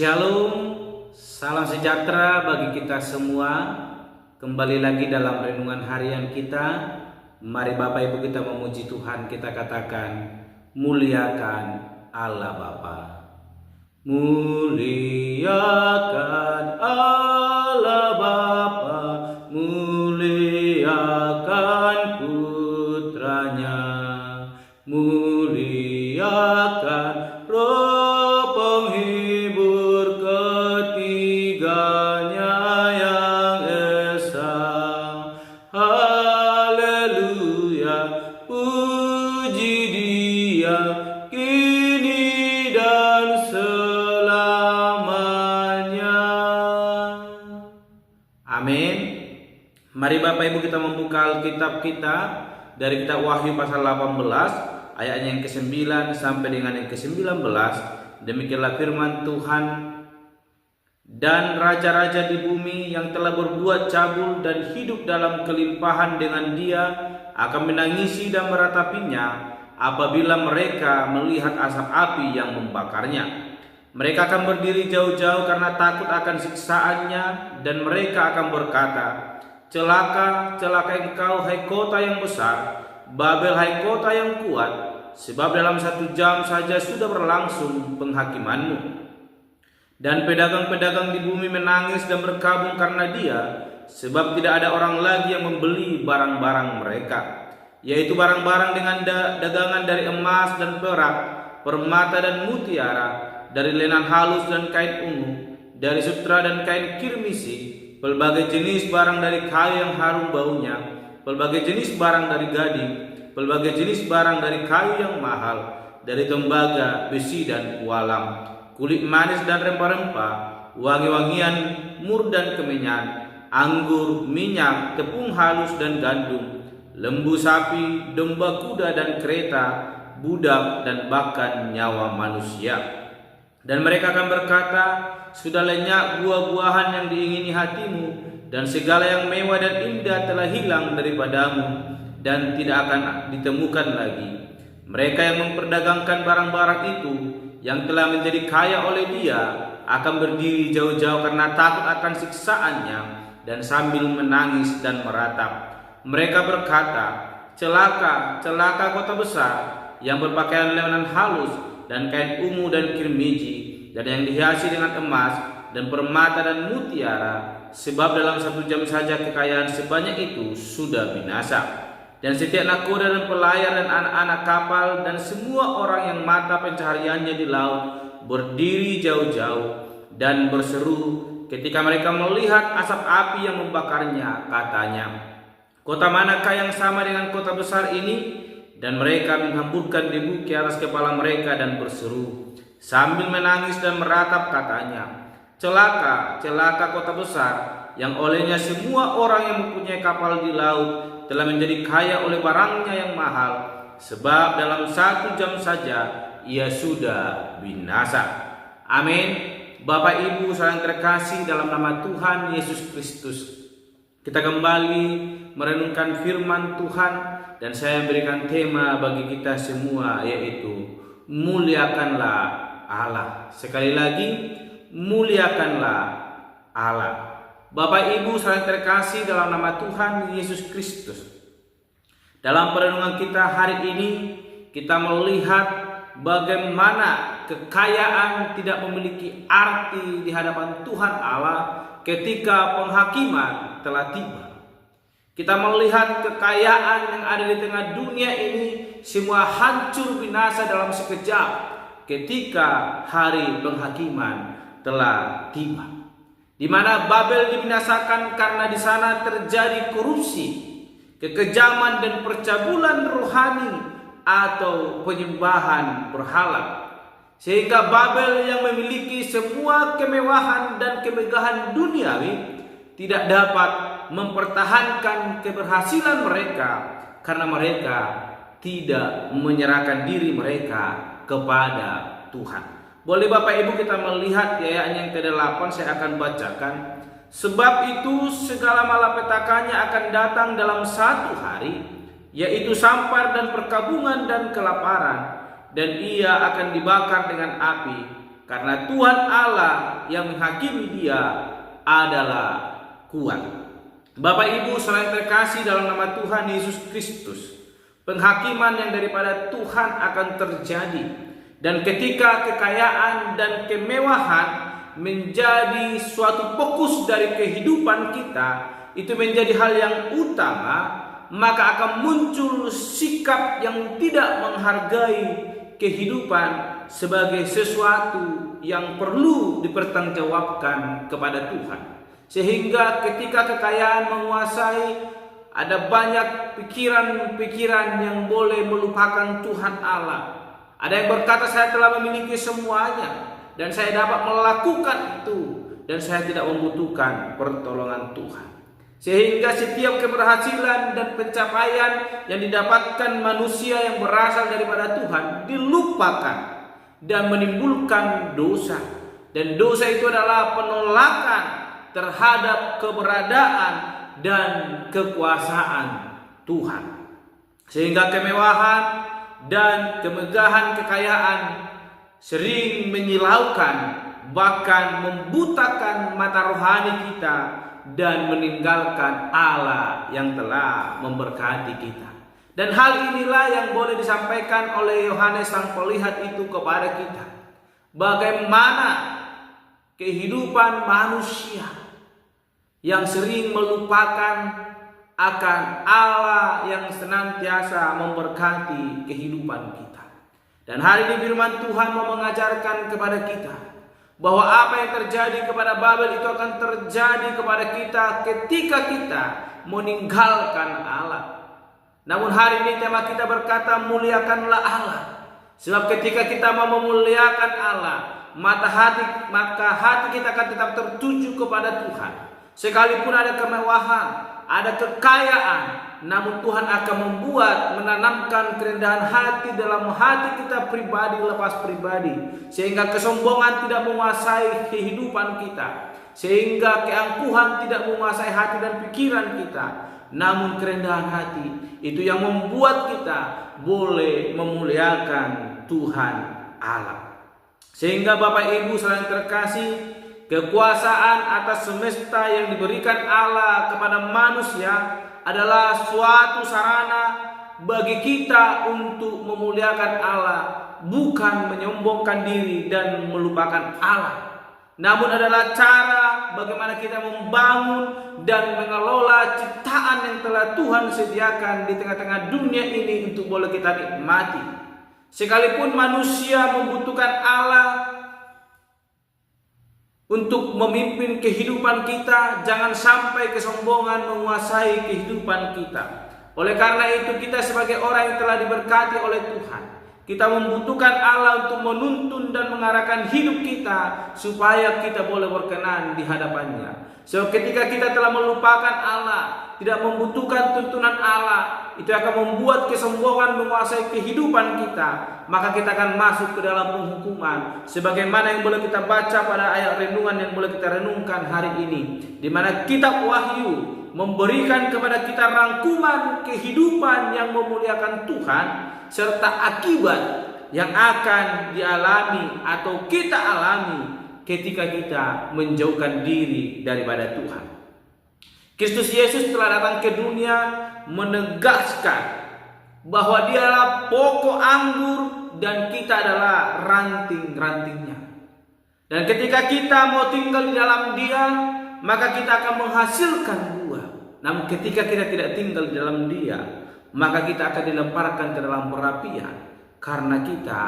Shalom, salam sejahtera bagi kita semua. Kembali lagi dalam renungan harian kita. Mari Bapak Ibu kita memuji Tuhan. Kita katakan, muliakan Allah Bapa. Muliakan Allah Bapa, muliakan putranya, muliakan Roh penghibur ketiganya yang esa. Haleluya, puji Dia kini dan selamanya. Amin. Mari Bapak Ibu kita membuka Alkitab kita dari kitab Wahyu pasal 18 ayatnya yang ke-9 sampai dengan yang ke-19. Demikianlah firman Tuhan. Dan raja-raja di bumi yang telah berbuat cabul dan hidup dalam kelimpahan dengan Dia akan menangisi dan meratapinya apabila mereka melihat asap api yang membakarnya. Mereka akan berdiri jauh-jauh karena takut akan siksaannya, dan mereka akan berkata, celaka, celaka engkau, hai kota yang besar, Babel, hai kota yang kuat, sebab dalam 1 jam saja sudah berlangsung penghakimanmu. Dan pedagang-pedagang di bumi menangis dan berkabung karena Dia, sebab tidak ada orang lagi yang membeli barang-barang mereka, yaitu barang-barang dengan dagangan dari emas dan perak, permata dan mutiara, dari lenan halus dan kain ungu, dari sutra dan kain kirmisi, pelbagai jenis barang dari kayu yang harum baunya, pelbagai jenis barang dari gading, pelbagai jenis barang dari kayu yang mahal, dari tembaga, besi dan kualam, kulit manis dan rempah-rempah, wangi-wangian, mur dan kemenyan, anggur, minyak, tepung halus dan gandum, lembu sapi, domba kuda dan kereta, budak dan bahkan nyawa manusia. Dan mereka akan berkata, sudah lenyap buah-buahan yang diingini hatimu, dan segala yang mewah dan indah telah hilang daripadamu, dan tidak akan ditemukan lagi. Mereka yang memperdagangkan barang-barang itu, yang telah menjadi kaya oleh Dia, akan berdiri jauh-jauh karena takut akan siksaannya, dan sambil menangis dan meratap. Mereka berkata, celaka, celaka kota besar, yang berpakaian lenan halus, dan kain ungu dan kirmiji, dan yang dihiasi dengan emas dan permata dan mutiara, sebab dalam 1 jam saja kekayaan sebanyak itu sudah binasa. Dan setiap nakoda dan pelayar dan anak-anak kapal dan semua orang yang mata pencahariannya di laut berdiri jauh-jauh dan berseru ketika mereka melihat asap api yang membakarnya, katanya, kota manakah yang sama dengan kota besar ini? Dan mereka menghamburkan debu ke atas kepala mereka dan berseru sambil menangis dan meratap, katanya, celaka, celaka kota besar, yang olehnya semua orang yang mempunyai kapal di laut telah menjadi kaya oleh barangnya yang mahal, sebab dalam 1 jam saja ia sudah binasa. Amin. Bapak Ibu saudara terkasih dalam nama Tuhan Yesus Kristus, kita kembali merenungkan firman Tuhan. Dan saya berikan tema bagi kita semua, yaitu muliakanlah Allah. Sekali lagi, muliakanlah Allah. Bapak Ibu saudara terkasih dalam nama Tuhan Yesus Kristus, dalam perenungan kita hari ini, kita melihat bagaimana kekayaan tidak memiliki arti di hadapan Tuhan Allah ketika penghakiman telah tiba. Kita melihat kekayaan yang ada di tengah dunia ini semua hancur binasa dalam sekejap ketika hari penghakiman telah tiba, di mana Babel dibinasakan karena di sana terjadi korupsi, kekejaman dan percabulan rohani atau penyembahan berhala, sehingga Babel yang memiliki semua kemewahan dan kemegahan duniawi tidak dapat mempertahankan keberhasilan mereka karena mereka tidak menyerahkan diri mereka kepada Tuhan. Boleh Bapak Ibu kita melihat di ayat yang ke-8, saya akan bacakan. Sebab itu segala malapetakannya akan datang dalam 1 hari, yaitu sampar dan perkabungan dan kelaparan, dan ia akan dibakar dengan api, karena Tuhan Allah yang menghakimi dia adalah kuat. Bapak Ibu saudara yang terkasih dalam nama Tuhan Yesus Kristus, penghakiman yang daripada Tuhan akan terjadi. Dan ketika kekayaan dan kemewahan menjadi suatu fokus dari kehidupan kita, itu menjadi hal yang utama, maka akan muncul sikap yang tidak menghargai kehidupan sebagai sesuatu yang perlu dipertanggungjawabkan kepada Tuhan. Sehingga ketika kekayaan menguasai, ada banyak pikiran-pikiran yang boleh melupakan Tuhan Allah. Ada yang berkata, saya telah memiliki semuanya dan saya dapat melakukan itu, dan saya tidak membutuhkan pertolongan Tuhan. Sehingga setiap keberhasilan dan pencapaian yang didapatkan manusia yang berasal daripada Tuhan dilupakan dan menimbulkan dosa. Dan dosa itu adalah penolakan terhadap keberadaan dan kekuasaan Tuhan. Sehingga kemewahan dan kemegahan kekayaan sering menyilaukan, bahkan membutakan mata rohani kita dan meninggalkan Allah yang telah memberkati kita. Dan hal inilah yang boleh disampaikan oleh Yohanes Sang Pelihat itu kepada kita. Bagaimana kehidupan manusia yang sering melupakan akan Allah yang senantiasa memberkati kehidupan kita. Dan hari ini firman Tuhan mau mengajarkan kepada kita bahwa apa yang terjadi kepada Babel itu akan terjadi kepada kita ketika kita meninggalkan Allah. Namun hari ini tema kita berkata, muliakanlah Allah. Sebab ketika kita mau memuliakan Allah, maka hati kita akan tetap tertuju kepada Tuhan. Sekalipun ada kemewahan, ada kekayaan, namun Tuhan akan menanamkan kerendahan hati dalam hati kita pribadi lepas pribadi, sehingga kesombongan tidak menguasai kehidupan kita, sehingga keangkuhan tidak menguasai hati dan pikiran kita. Namun kerendahan hati itu yang membuat kita boleh memuliakan Tuhan Allah. Sehingga Bapak Ibu saudara terkasih, kekuasaan atas semesta yang diberikan Allah kepada manusia adalah suatu sarana bagi kita untuk memuliakan Allah, bukan menyombongkan diri dan melupakan Allah. Namun adalah cara bagaimana kita membangun dan mengelola ciptaan yang telah Tuhan sediakan di tengah-tengah dunia ini untuk boleh kita nikmati. Sekalipun manusia membutuhkan Allah untuk memimpin kehidupan kita, jangan sampai kesombongan menguasai kehidupan kita. Oleh karena itu kita sebagai orang yang telah diberkati oleh Tuhan, kita membutuhkan Allah untuk menuntun dan mengarahkan hidup kita supaya kita boleh berkenan di hadapannya. So ketika kita telah melupakan Allah, tidak membutuhkan tuntunan Allah, itu akan membuat kesombongan menguasai kehidupan kita. Maka kita akan masuk ke dalam penghukuman, sebagaimana yang boleh kita baca pada ayat renungan yang boleh kita renungkan hari ini, di mana kitab Wahyu memberikan kepada kita rangkuman kehidupan yang memuliakan Tuhan, serta akibat yang akan dialami atau kita alami ketika kita menjauhkan diri daripada Tuhan. Kristus Yesus telah datang ke dunia menegaskan bahwa Dia adalah pokok anggur dan kita adalah ranting-rantingnya. Dan ketika kita mau tinggal di dalam Dia, maka kita akan menghasilkan buah. Namun ketika kita tidak tinggal di dalam Dia, maka kita akan dilemparkan ke dalam perapian, karena kita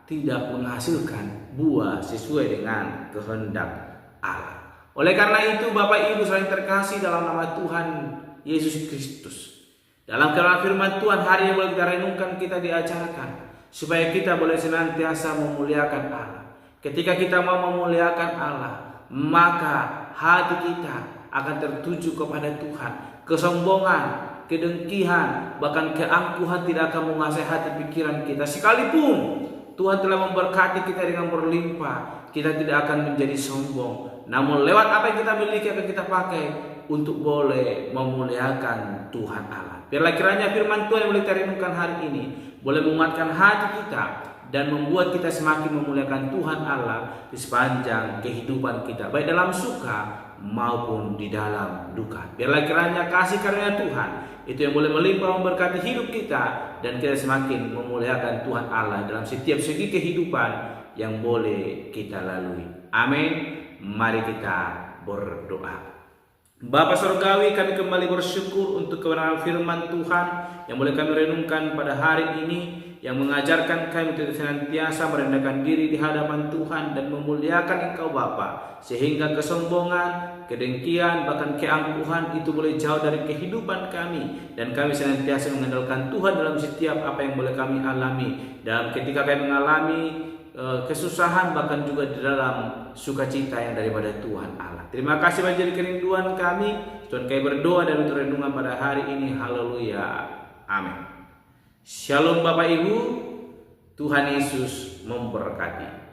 tidak menghasilkan buah sesuai dengan kehendak Allah. Oleh karena itu Bapak Ibu saudara yang terkasih dalam nama Tuhan Yesus Kristus, dalam firman Tuhan hari yang boleh kita renungkan, kita diajarkan supaya kita boleh senantiasa memuliakan Allah. Ketika kita mau memuliakan Allah, maka hati kita akan tertuju kepada Tuhan. Kesombongan, kedengkian, bahkan keangkuhan tidak akan menguasai hati pikiran kita. Sekalipun Tuhan telah memberkati kita dengan berlimpah, kita tidak akan menjadi sombong. Namun lewat apa yang kita miliki akan kita pakai untuk boleh memuliakan Tuhan Allah. Biarlah kiranya firman Tuhan yang boleh kita renungkan hari ini boleh menguatkan hati kita, dan membuat kita semakin memuliakan Tuhan Allah di sepanjang kehidupan kita, baik dalam suka maupun di dalam duka. Biarlah kiranya kasih karunia Tuhan itu yang boleh melimpah memberkati hidup kita, dan kita semakin memuliakan Tuhan Allah dalam setiap segi kehidupan yang boleh kita lalui. Amin. Mari kita berdoa. Bapa Surgawi, kami kembali bersyukur untuk kebenaran firman Tuhan yang boleh kami renungkan pada hari ini, yang mengajarkan kami untuk senantiasa merendahkan diri di hadapan Tuhan dan memuliakan Engkau Bapa, sehingga kesombongan, kedengkian, bahkan keangkuhan itu boleh jauh dari kehidupan kami, dan kami senantiasa mengandalkan Tuhan dalam setiap apa yang boleh kami alami, dalam ketika kami mengalami kesusahan, bahkan juga di dalam sukacita yang daripada Tuhan Allah. Terima kasih menjadi kerinduan kami. Tuhan, kami berdoa dan untuk renungan pada hari ini. Haleluya. Amin. Shalom Bapak Ibu. Tuhan Yesus memberkati.